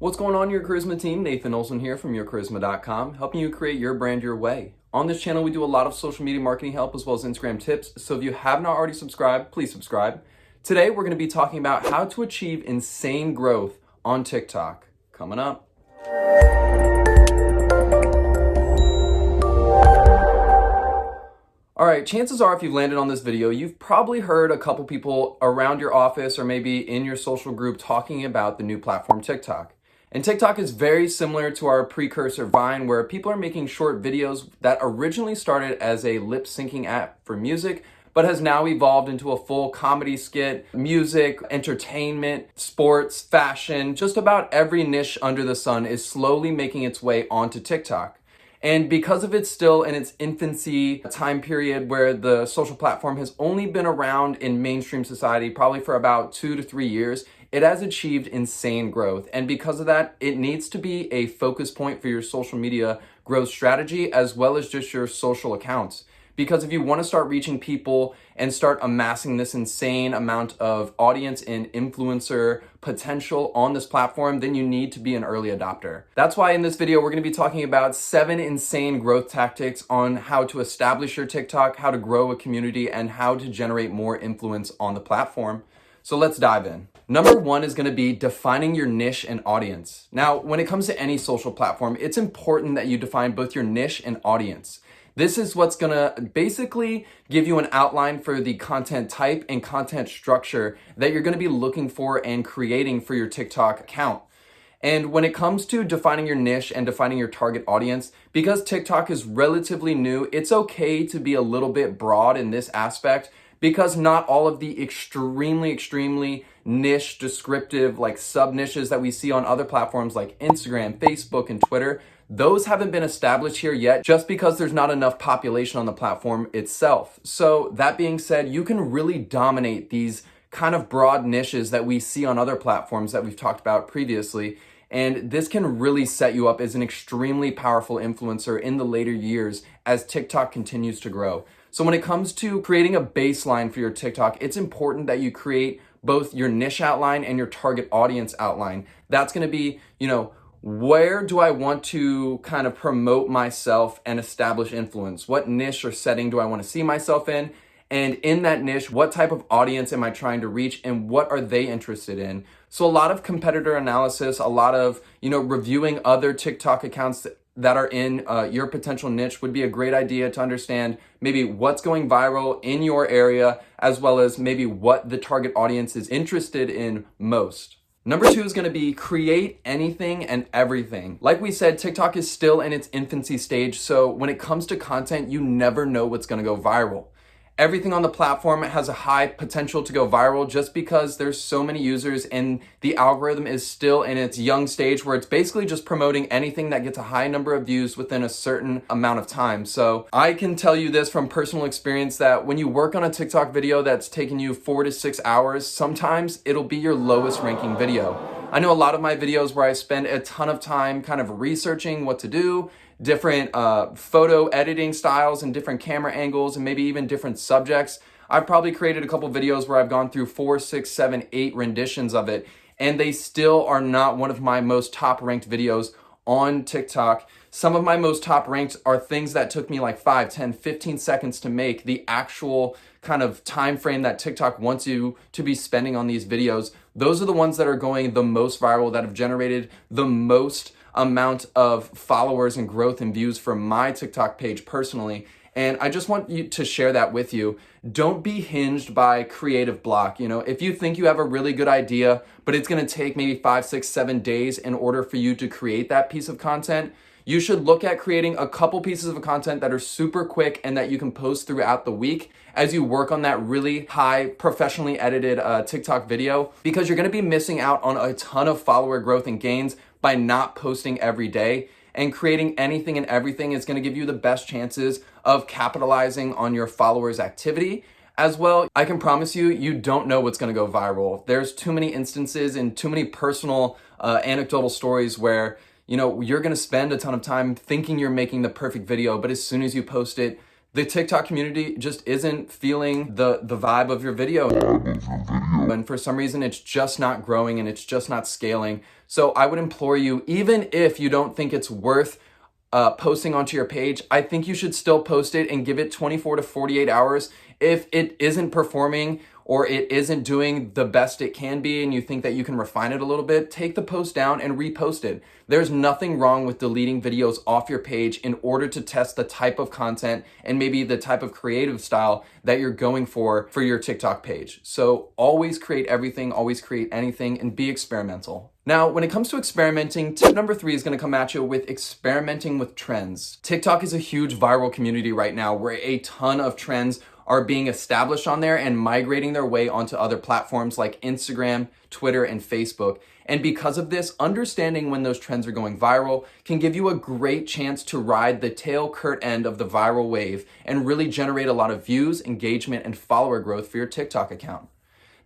What's going on, your Charisma team? Nathan Olson here from yourcharisma.com, helping you create your brand your way. On this channel, we do a lot of social media marketing help as well as Instagram tips. So if you have not already subscribed, please subscribe. Today, we're going to be talking about how to achieve insane growth on TikTok. Coming up. All right, chances are if you've landed on this video, you've probably heard a couple people around your office or maybe in your social group talking about the new platform TikTok. And TikTok is very similar to our precursor Vine, where people are making short videos that originally started as a lip syncing app for music, but has now evolved into a full comedy skit, music, entertainment, sports, fashion. Just about every niche under the sun is slowly making its way onto TikTok. And because of it's still in its infancy time period where the social platform has only been around in mainstream society probably for about 2 to 3 years, it has achieved insane growth. And because of that, it needs to be a focus point for your social media growth strategy as well as just your social accounts. Because if you want to start reaching people and start amassing this insane amount of audience and influencer potential on this platform, then you need to be an early adopter. That's why in this video, we're going to be talking about 7 insane growth tactics on how to establish your TikTok, how to grow a community, and how to generate more influence on the platform. So let's dive in. Number 1 is going to be defining your niche and audience. Now, when it comes to any social platform, it's important that you define both your niche and audience. This is what's gonna basically give you an outline for the content type and content structure that you're gonna be looking for and creating for your TikTok account. And when it comes to defining your niche and defining your target audience, because TikTok is relatively new, it's okay to be a little bit broad in this aspect because not all of the extremely niche descriptive like sub niches that we see on other platforms like Instagram, Facebook, and Twitter, those haven't been established here yet just because there's not enough population on the platform itself. So that being said, you can really dominate these kind of broad niches that we see on other platforms that we've talked about previously. And this can really set you up as an extremely powerful influencer in the later years as TikTok continues to grow. So when it comes to creating a baseline for your TikTok, it's important that you create both your niche outline and your target audience outline. That's going to be, where do I want to kind of promote myself and establish influence? What niche or setting do I want to see myself in? And in that niche, what type of audience am I trying to reach and what are they interested in? So a lot of competitor analysis, a lot of, reviewing other TikTok accounts that are in your potential niche would be a great idea to understand maybe what's going viral in your area, as well as maybe what the target audience is interested in most. Number 2 is going to be create anything and everything. Like we said, TikTok is still in its infancy stage, so when it comes to content, you never know what's going to go viral. Everything on the platform has a high potential to go viral just because there's so many users and the algorithm is still in its young stage where it's basically just promoting anything that gets a high number of views within a certain amount of time. So I can tell you this from personal experience that when you work on a TikTok video that's taking you 4 to 6 hours, sometimes it'll be your lowest ranking video. I know a lot of my videos where I spend a ton of time kind of researching what to do, different photo editing styles and different camera angles and maybe even different subjects. I've probably created a couple videos where I've gone through 4, 6, 7, 8 renditions of it, and they still are not one of my most top ranked videos on TikTok. Some of my most top ranked are things that took me like 5, 10, 15 seconds to make. The actual kind of time frame that TikTok wants you to be spending on these videos, those are the ones that are going the most viral, that have generated the most amount of followers and growth and views from my TikTok page personally. And I just want you to share that with you. Don't be hinged by creative block. If you think you have a really good idea, but it's going to take maybe 5, 6, 7 days in order for you to create that piece of content, you should look at creating a couple pieces of content that are super quick and that you can post throughout the week as you work on that really high professionally edited TikTok video, because you're going to be missing out on a ton of follower growth and gains by not posting every day. And creating anything and everything is going to give you the best chances of capitalizing on your followers' activity. As well, I can promise you, you don't know what's going to go viral. There's too many instances and too many personal anecdotal stories where you're going to spend a ton of time thinking you're making the perfect video, but as soon as you post it, The TikTok community just isn't feeling the vibe of your video. And for some reason, it's just not growing and it's just not scaling. So I would implore you, even if you don't think it's worth posting onto your page, I think you should still post it and give it 24 to 48 hours. If it isn't performing or it isn't doing the best it can be and you think that you can refine it a little bit, take the post down and repost it. There's nothing wrong with deleting videos off your page in order to test the type of content and maybe the type of creative style that you're going for your TikTok page. So always create everything, always create anything, and be experimental. Now, when it comes to experimenting, tip number 3 is going to come at you with experimenting with trends. TikTok is a huge viral community right now where a ton of trends are being established on there and migrating their way onto other platforms like Instagram, Twitter, and Facebook. And because of this, understanding when those trends are going viral can give you a great chance to ride the tail curd end of the viral wave and really generate a lot of views, engagement, and follower growth for your TikTok account.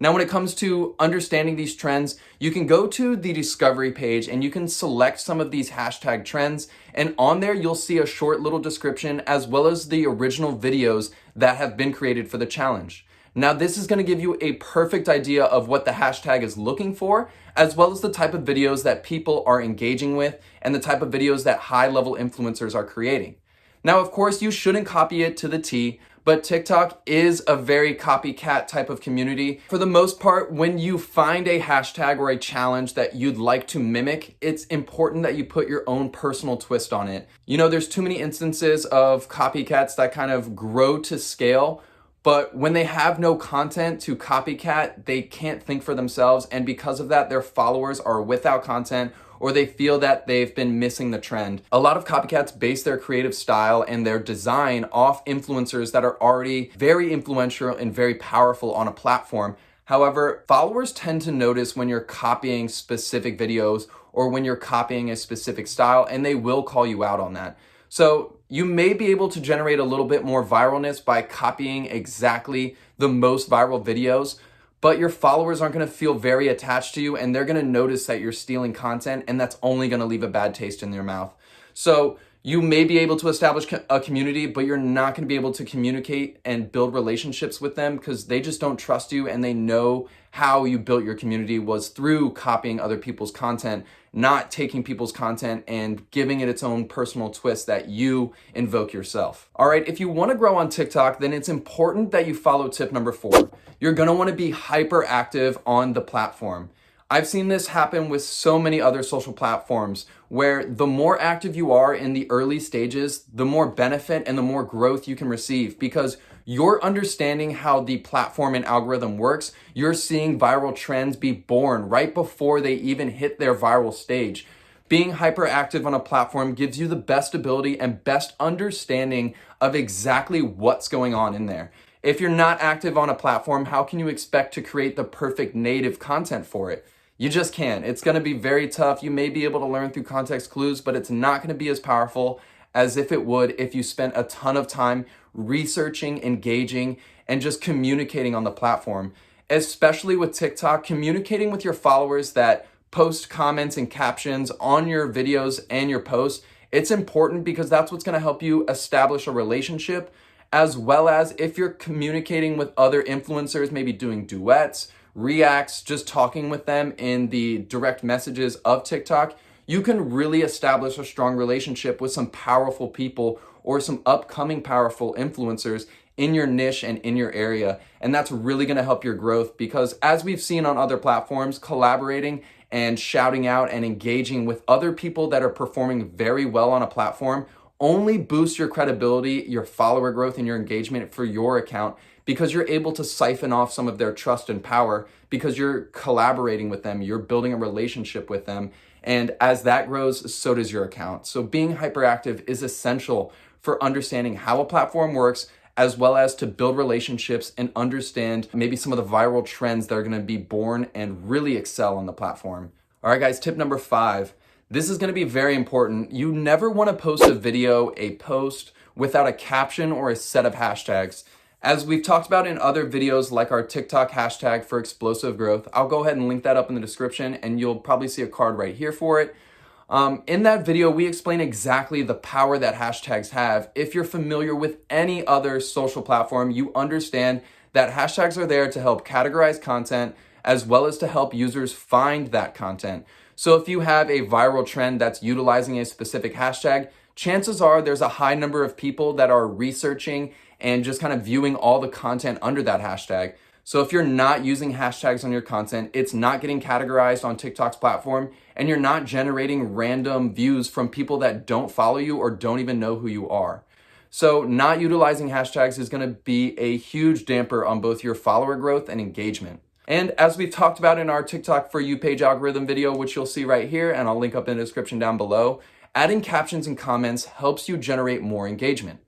Now, when it comes to understanding these trends, you can go to the discovery page and you can select some of these hashtag trends. And on there, you'll see a short little description as well as the original videos that have been created for the challenge. Now, this is going to give you a perfect idea of what the hashtag is looking for, as well as the type of videos that people are engaging with and the type of videos that high-level influencers are creating. Now, of course, you shouldn't copy it to the T, but TikTok is a very copycat type of community. For the most part, when you find a hashtag or a challenge that you'd like to mimic, it's important that you put your own personal twist on it. You know, there's too many instances of copycats that kind of grow to scale, but when they have no content to copycat, they can't think for themselves. And because of that, their followers are without content or they feel that they've been missing the trend. A lot of copycats base their creative style and their design off influencers that are already very influential and very powerful on a platform. However, followers tend to notice when you're copying specific videos or when you're copying a specific style, and they will call you out on that. So you may be able to generate a little bit more viralness by copying exactly the most viral videos, but your followers aren't going to feel very attached to you and they're going to notice that you're stealing content, and that's only going to leave a bad taste in their mouth. So you may be able to establish a community, but you're not going to be able to communicate and build relationships with them because they just don't trust you, and they know how you built your community was through copying other people's content, not taking people's content and giving it its own personal twist that you invoke yourself. All right, if you want to grow on TikTok, then it's important that you follow tip number 4. You're going to want to be hyper active on the platform. I've seen this happen with so many other social platforms where the more active you are in the early stages, the more benefit and the more growth you can receive, because you're understanding how the platform and algorithm works. You're seeing viral trends be born right before they even hit their viral stage. Being hyperactive on a platform gives you the best ability and best understanding of exactly what's going on in there. If you're not active on a platform, how can you expect to create the perfect native content for it? You just can't. It's going to be very tough. You may be able to learn through context clues, but it's not going to be as powerful as if it would if you spent a ton of time researching, engaging, and just communicating on the platform. Especially with TikTok, communicating with your followers that post comments and captions on your videos and your posts, it's important because that's what's going to help you establish a relationship, as well as if you're communicating with other influencers, maybe doing duets, reacts, just talking with them in the direct messages of TikTok, you can really establish a strong relationship with some powerful people or some upcoming powerful influencers in your niche and in your area. And that's really going to help your growth because, as we've seen on other platforms, collaborating and shouting out and engaging with other people that are performing very well on a platform only boosts your credibility, your follower growth, and your engagement for your account, because you're able to siphon off some of their trust and power because you're collaborating with them, you're building a relationship with them. And as that grows, so does your account. So being hyperactive is essential for understanding how a platform works, as well as to build relationships and understand maybe some of the viral trends that are going to be born and really excel on the platform. All right, guys, tip number 5. This is going to be very important. You never want to post a video, a post, without a caption or a set of hashtags. As we've talked about in other videos, like our TikTok hashtag for explosive growth, I'll go ahead and link that up in the description, and you'll probably see a card right here for it. In that video, we explain exactly the power that hashtags have. If you're familiar with any other social platform, you understand that hashtags are there to help categorize content as well as to help users find that content. So if you have a viral trend that's utilizing a specific hashtag, chances are there's a high number of people that are researching and just kind of viewing all the content under that hashtag. So if you're not using hashtags on your content, it's not getting categorized on TikTok's platform, and you're not generating random views from people that don't follow you or don't even know who you are. So not utilizing hashtags is going to be a huge damper on both your follower growth and engagement. And as we've talked about in our TikTok For You page algorithm video, which you'll see right here, and I'll link up in the description down below, adding captions and comments helps you generate more engagement.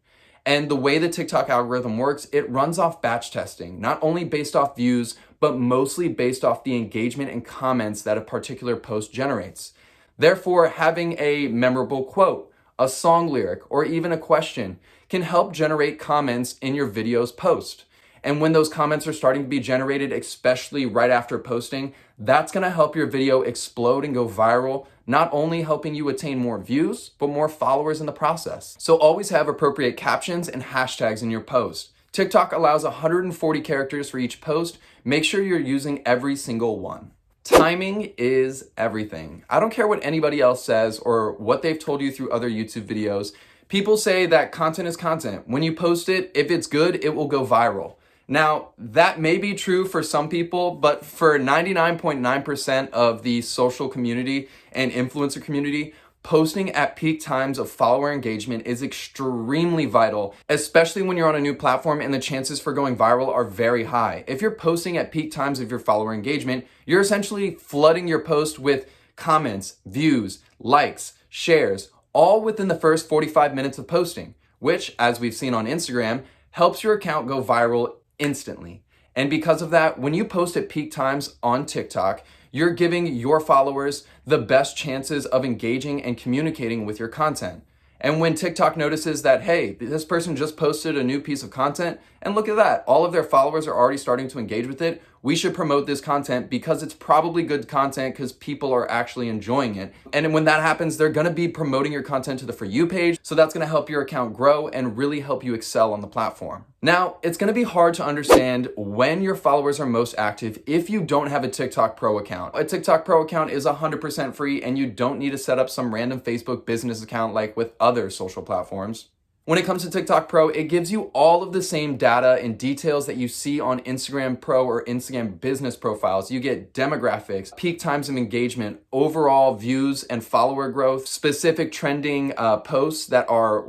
And the way the TikTok algorithm works, it runs off batch testing, not only based off views, but mostly based off the engagement and comments that a particular post generates. Therefore, having a memorable quote, a song lyric, or even a question can help generate comments in your video's post. And when those comments are starting to be generated, especially right after posting, that's gonna help your video explode and go viral, not only helping you attain more views, but more followers in the process. So always have appropriate captions and hashtags in your post. TikTok allows 140 characters for each post. Make sure you're using every single one. Timing is everything. I don't care what anybody else says or what they've told you through other YouTube videos. People say that content is content. When you post it, if it's good, it will go viral. Now, that may be true for some people, but for 99.9% of the social community and influencer community, posting at peak times of follower engagement is extremely vital, especially when you're on a new platform and the chances for going viral are very high. If you're posting at peak times of your follower engagement, you're essentially flooding your post with comments, views, likes, shares, all within the first 45 minutes of posting, which, as we've seen on Instagram, helps your account go viral instantly. And because of that, when you post at peak times on TikTok, you're giving your followers the best chances of engaging and communicating with your content. And when TikTok notices that, hey, this person just posted a new piece of content, and look at that, all of their followers are already starting to engage with it, we should promote this content because it's probably good content because people are actually enjoying it. And when that happens, they're gonna be promoting your content to the For You page, so that's gonna help your account grow and really help you excel on the platform. Now, it's gonna be hard to understand when your followers are most active if you don't have a TikTok Pro account. A TikTok Pro account is 100% free, and you don't need to set up some random Facebook business account like with other social platforms. When it comes to TikTok Pro, it gives you all of the same data and details that you see on Instagram Pro or Instagram business profiles. You get demographics, peak times of engagement, overall views and follower growth, specific trending posts that are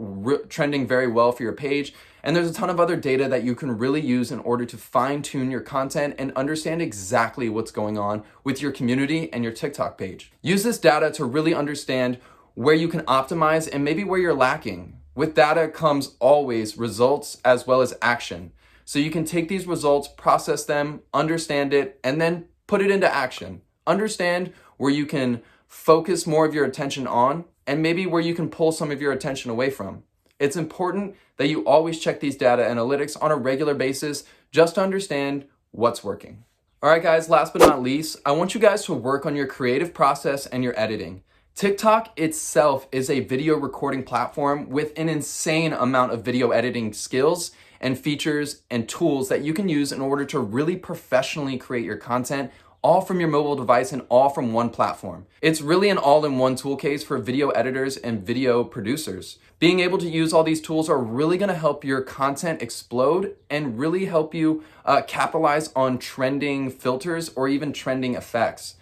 trending very well for your page. And there's a ton of other data that you can really use in order to fine tune your content and understand exactly what's going on with your community and your TikTok page. Use this data to really understand where you can optimize and maybe where you're lacking. With data comes always results as well as action. So you can take these results, process them, understand it, and then put it into action. Understand where you can focus more of your attention on and maybe where you can pull some of your attention away from. It's important that you always check these data analytics on a regular basis just to understand what's working. All right, guys, last but not least, I want you guys to work on your creative process and your editing. TikTok itself is a video recording platform with an insane amount of video editing skills and features and tools that you can use in order to really professionally create your content, all from your mobile device and all from one platform. It's really an all-in-one tool case for video editors and video producers. Being able to use all these tools are really gonna help your content explode and really help you capitalize on trending filters or even trending effects.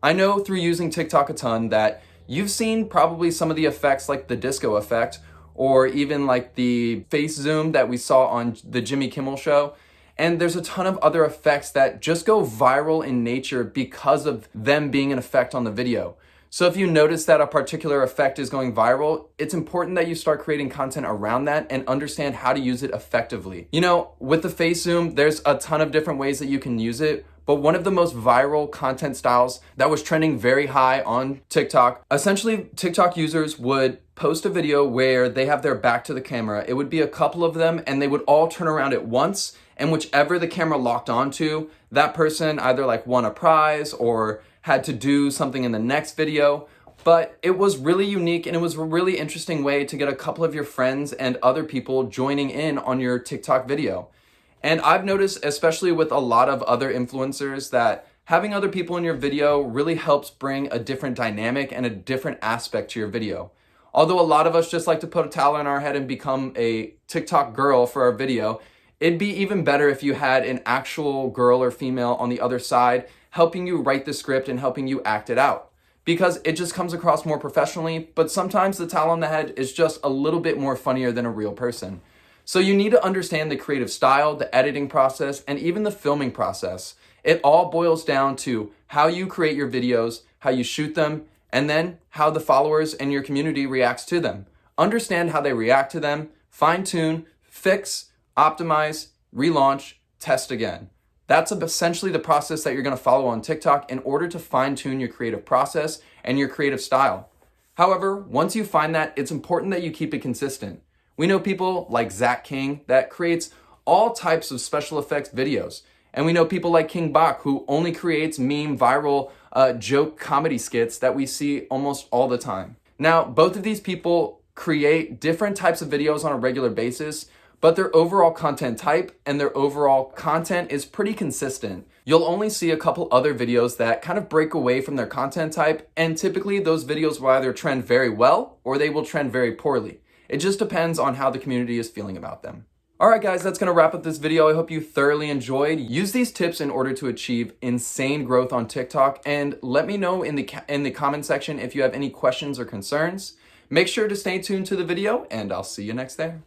I know through using TikTok a ton that you've seen probably some of the effects like the disco effect or even like the face zoom that we saw on the Jimmy Kimmel show. And there's a ton of other effects that just go viral in nature because of them being an effect on the video. So if you notice that a particular effect is going viral, it's important that you start creating content around that and understand how to use it effectively. You know, with the face zoom, there's a ton of different ways that you can use it, but one of the most viral content styles that was trending very high on TikTok, essentially TikTok users would post a video where they have their back to the camera. It would be a couple of them and they would all turn around at once, and whichever the camera locked onto, that person either like won a prize or had to do something in the next video. But it was really unique and it was a really interesting way to get a couple of your friends and other people joining in on your TikTok video. And I've noticed, especially with a lot of other influencers, that having other people in your video really helps bring a different dynamic and a different aspect to your video. Although a lot of us just like to put a towel on our head and become a TikTok girl for our video, it'd be even better if you had an actual girl or female on the other side helping you write the script and helping you act it out. Because it just comes across more professionally, but sometimes the towel on the head is just a little bit more funnier than a real person. So you need to understand the creative style, the editing process, and even the filming process. It all boils down to how you create your videos, how you shoot them, and then how the followers and your community reacts to them. Understand how they react to them, fine-tune, fix, optimize, relaunch, test again. That's essentially the process that you're going to follow on TikTok in order to fine-tune your creative process and your creative style. However, once you find that, it's important that you keep it consistent. We know people like Zach King that creates all types of special effects videos. And we know people like King Bach who only creates meme, viral, joke comedy skits that we see almost all the time. Now, both of these people create different types of videos on a regular basis, but their overall content type and their overall content is pretty consistent. You'll only see a couple other videos that kind of break away from their content type, and typically those videos will either trend very well or they will trend very poorly. It just depends on how the community is feeling about them. All right, guys, that's gonna wrap up this video. I hope you thoroughly enjoyed. Use these tips in order to achieve insane growth on TikTok, and let me know in the comment section if you have any questions or concerns. Make sure to stay tuned to the video, and I'll see you next there.